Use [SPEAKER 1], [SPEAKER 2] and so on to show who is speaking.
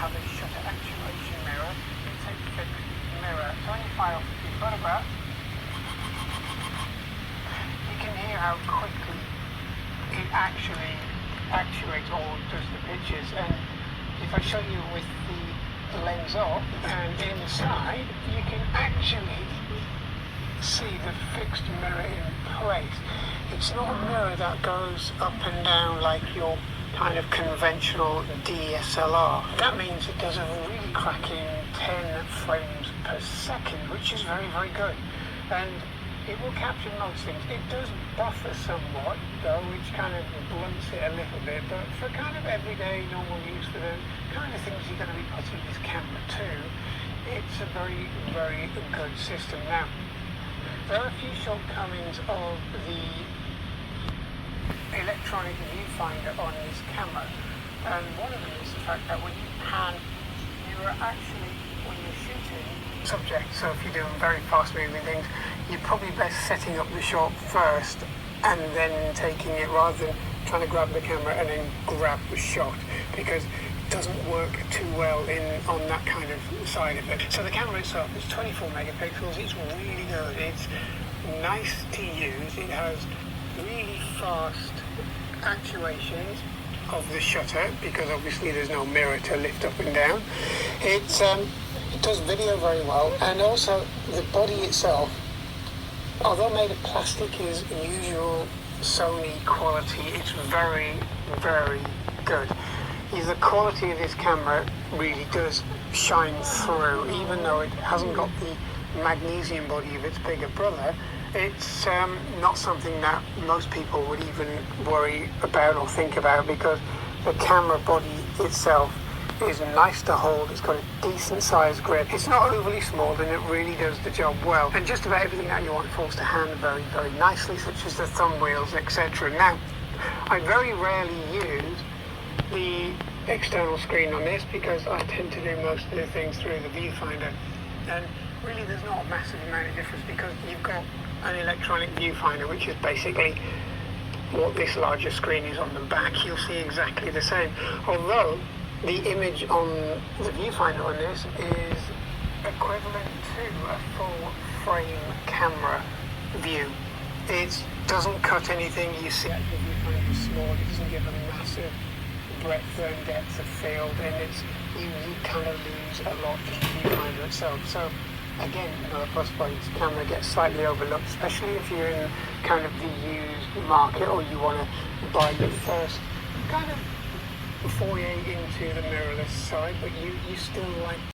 [SPEAKER 1] have a shutter actuation mirror. It's a fixed mirror. So when you fire off your photograph, you can hear how quickly it actually actuates or does the pictures. And if I show you with the lens off and inside, you can actually see the fixed mirror in place. It's not a mirror that goes up and down like your kind of conventional DSLR. That means it does a really cracking 10 frames per second, which is very, very good. And it will capture most things. It does buffer somewhat, though, which kind of blunts it a little bit, but for kind of everyday normal use for the kind of things you're going to be putting this camera to, it's a very, very good system. Now, there are a few shortcomings of the electronic viewfinder on this camera, and one of them is the fact that when you pan, you are actually, when you're shooting subjects, so if you're doing very fast moving things, you're probably best setting up the shot first and then taking it, rather than trying to grab the camera and then grab the shot, because it doesn't work too well on that kind of side of it. So the camera itself is 24 megapixels. It's really good. It's nice to use. It has really fast actuations of the shutter, because obviously there's no mirror to lift up and down. It does video very well, and also the body itself, although made of plastic, is usual Sony quality. It's very, very good. The quality of this camera really does shine through, even though it hasn't got the magnesium body of its bigger brother. It's not something that most people would even worry about or think about, because the camera body itself is nice to hold. It's got a decent sized grip. It's not overly small, and it really does the job well. And just about everything that you want falls to hand very, very nicely, such as the thumb wheels, etc. Now, I very rarely use the external screen on this, because I tend to do most of the things through the viewfinder. And really there's not a massive amount of difference, because you've got an electronic viewfinder, which is basically what this larger screen is on the back. You'll see exactly the same, although the image on the viewfinder on this is equivalent to a full frame camera view. It doesn't cut anything. You see the viewfinder is small. It doesn't give a massive breadth and depth of field, and you kind of lose a lot in the viewfinder itself. So again, another plus point, this camera gets slightly overlooked, especially if you're in kind of the used market, or you want to buy the first kind of foyer into the mirrorless side, but you still like